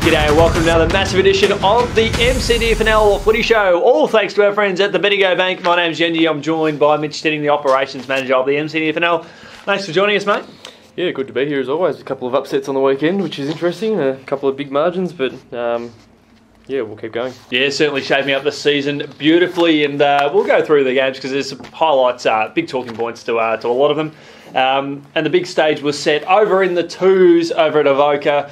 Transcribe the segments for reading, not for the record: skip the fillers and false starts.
G'day and welcome to another massive edition of the MCDFNL Footy Show. All thanks to our friends at the Bendigo Bank. My name's Yendi. I'm joined by Mitch Stedding, the Operations Manager of the MCDFNL. Thanks for joining us, mate. Yeah, good to be here as always. A couple of upsets on the weekend, which is interesting. A couple of big margins, but yeah, we'll keep going. Yeah, certainly shaping up the season beautifully, and we'll go through the games because there's some highlights, big talking points to a lot of them. And the big stage was set over in the twos over at Avoca,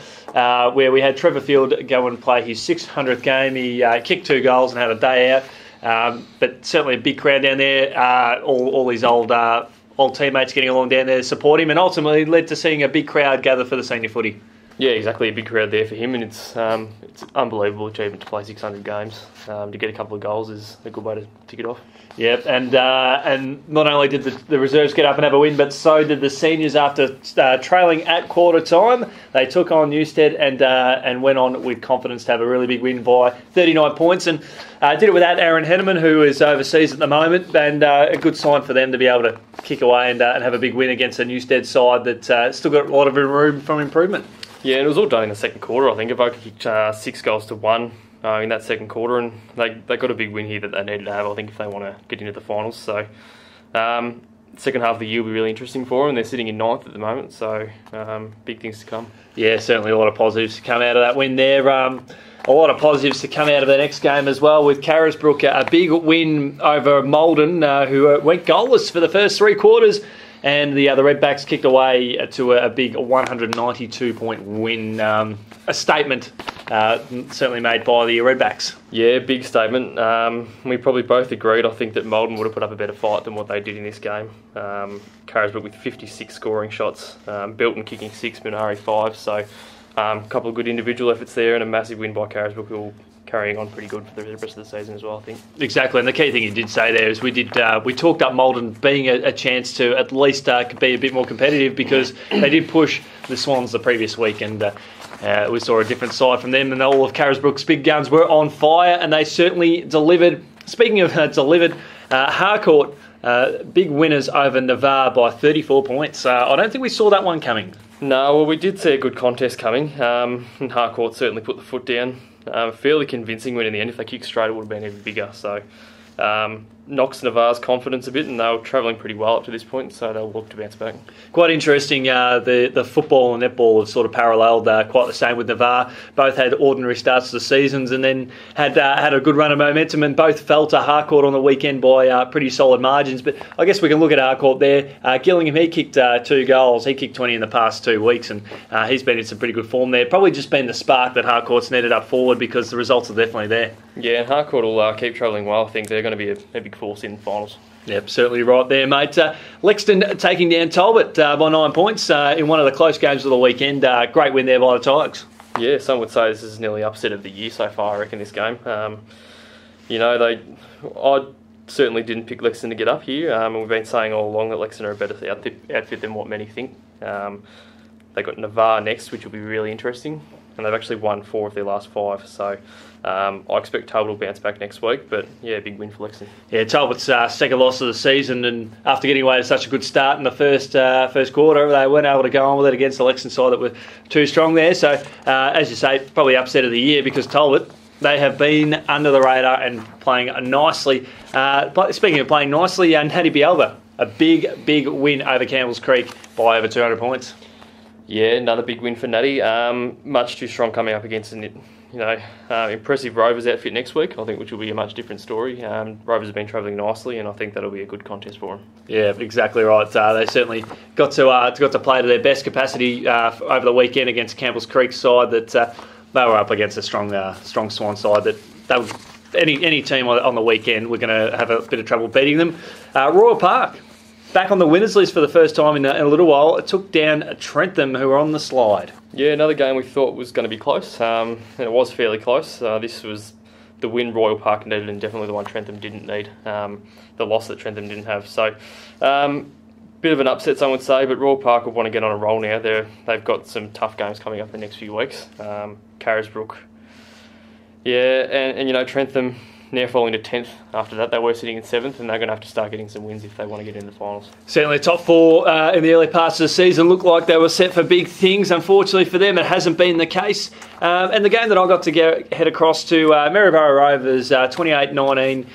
where we had Trevor Field go and play his 600th game. He kicked 2 goals and had a day out, but certainly a big crowd down there. All his old teammates getting along down there to support him, and ultimately led to seeing a big crowd gather for the senior footy. Yeah, exactly. A big crowd there for him, and it's an unbelievable achievement to play 600 games. To get a couple of goals is a good way to tick it off. Yep, and not only did the reserves get up and have a win, but so did the seniors after trailing at quarter time. They took on Newstead and went on with confidence to have a really big win by 39 points, and did it without Aaron Henneman, who is overseas at the moment, and a good sign for them to be able to kick away and have a big win against a Newstead side that still got a lot of room for improvement. Yeah, and it was all done in the second quarter. I think Avoca kicked 6 goals to 1 in that second quarter, and they got a big win here that they needed to have, I think, if they want to get into the finals. So second half of the year will be really interesting for them. They're sitting in 9th at the moment, so big things to come. Yeah, certainly a lot of positives to come out of that win there. A lot of positives to come out of the next game as well, with Carisbrook, a big win over Maldon, who went goalless for the first 3 quarters. And the Redbacks kicked away to a big 192-point win. A statement certainly made by the Redbacks. Yeah, big statement. We probably both agreed, I think, that Maldon would have put up a better fight than what they did in this game. Carisbrook with 56 scoring shots, Bilton kicking 6, Minari 5. So a couple of good individual efforts there, and a massive win by Carisbrook, who will carrying on pretty good for the rest of the season as well, I think. Exactly, and the key thing you did say there is we talked up Maldon being a chance to at least be a bit more competitive, because they did push the Swans the previous week, and we saw a different side from them, and all of Carisbrook's big guns were on fire, and they certainly delivered. Speaking of delivered, Harcourt, big winners over Navarre by 34 points. I don't think we saw that one coming. No, well, we did see a good contest coming, and Harcourt certainly put the foot down. Fairly convincing win in the end. If they kicked straight, it would have been even bigger. So knocks Navarre's confidence a bit, and they were travelling pretty well up to this point, so they'll look to bounce back. Quite interesting. The football and netball have sort of paralleled quite the same with Navarre. Both had ordinary starts to the seasons, and then had a good run of momentum, and both fell to Harcourt on the weekend by pretty solid margins. But I guess we can look at Harcourt there. Gillingham, he kicked 2 goals. He kicked 20 in the past 2 weeks, and he's been in some pretty good form there. Probably just been the spark that Harcourt's netted up forward, because the results are definitely there. Yeah, and Harcourt will keep travelling well. I think they're going to be a big force in the finals. Yep, certainly right there, mate. Lexington taking down Talbot by 9 points in one of the close games of the weekend. Great win there by the Tigers. Yeah, some would say this is nearly upset of the year so far, I reckon, this game. I certainly didn't pick Lexington to get up here, and we've been saying all along that Lexington are a better outfit than what many think. They've got Navarre next, which will be really interesting, and they've actually won 4 of their last 5, so I expect Talbot will bounce back next week, but yeah, big win for Lexington. Yeah, Talbot's second loss of the season, and after getting away to such a good start in the first quarter, they weren't able to go on with it against the Lexington side that were too strong there. So, as you say, probably upset of the year, because Talbot, they have been under the radar and playing nicely. Speaking of playing nicely, Natty Bielba, a big win over Campbell's Creek by over 200 points. Yeah, another big win for Natty. Much too strong coming up against impressive Rovers outfit next week, I think, which will be a much different story. Rovers have been travelling nicely, and I think that'll be a good contest for them. Yeah, exactly right. They certainly got to play to their best capacity over the weekend against Campbell's Creek side that they were up against a strong Swan side that they would, any team on the weekend we're going to have a bit of trouble beating them. Royal Park, back on the winners list for the first time in a little while. It took down Trentham, who were on the slide. Yeah, another game we thought was going to be close, and it was fairly close. This was the win Royal Park needed, and definitely the one Trentham didn't need. The loss that Trentham didn't have. So, bit of an upset, some would say, but Royal Park will want to get on a roll now. They've got some tough games coming up the next few weeks. Carisbrook. Yeah, and Trentham, now falling to 10th after that. They were sitting in 7th, and they're going to have to start getting some wins if they want to get into the finals. Certainly top four in the early parts of the season looked like they were set for big things. Unfortunately for them, it hasn't been the case. And the game that I got to head across to, Maryborough Rovers, 28-19,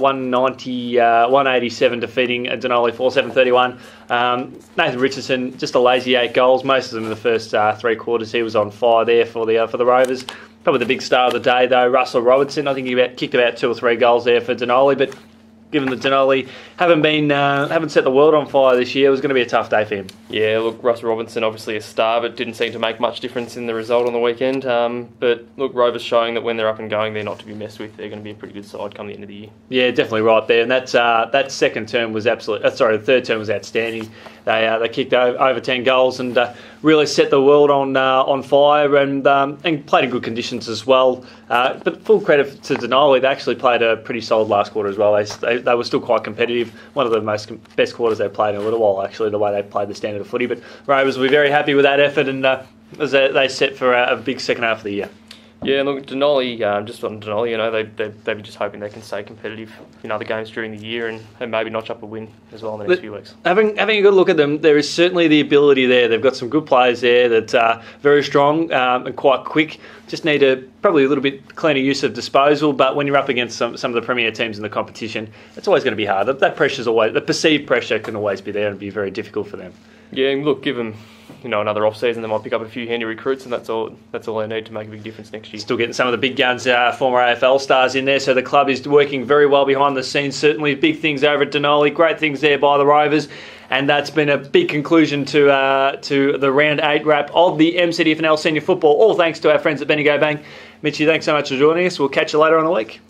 187 defeating Denali 4-7-31. Nathan Richardson, just a lazy 8 goals, most of them in the first 3 quarters. He was on fire there for the Rovers. Probably the big star of the day, though, Russell Robertson. I think he kicked about 2 or 3 goals there for Denali, but given that Denali haven't set the world on fire this year, it was going to be a tough day for him. Yeah, look, Russell Robinson, obviously a star, but didn't seem to make much difference in the result on the weekend. But look, Rovers showing that when they're up and going, they're not to be messed with. They're going to be a pretty good side come the end of the year. Yeah, definitely right there. And that second term was the third term was outstanding. They kicked over 10 goals and really set the world on fire and played in good conditions as well. But full credit to Denali, they actually played a pretty solid last quarter as well. They were still quite competitive. One of the best quarters they've played in a little while, actually, the way they played the standard of footy. But Rovers will be very happy with that effort, and as they set for a big second half of the year. Yeah, and look, Denali, just on Denali, you know, they'll be just hoping they can stay competitive in other games during the year and maybe notch up a win as well in the next few weeks. Having a good look at them, there is certainly the ability there. They've got some good players there that are very strong and quite quick. Just need probably a little bit cleaner use of disposal, but when you're up against some of the premier teams in the competition, it's always going to be hard. That pressure's the perceived pressure can always be there and be very difficult for them. Yeah, and look, give them another off-season, they might pick up a few handy recruits, and that's all they need to make a big difference next year. Still getting some of the big guns, former AFL stars in there, so the club is working very well behind the scenes. Certainly big things over at Denali, great things there by the Rovers, and that's been a big conclusion to the round 8 wrap of the MCDFNL Senior Football, all thanks to our friends at Bendigo Bank. Mitchie, thanks so much for joining us. We'll catch you later on the week.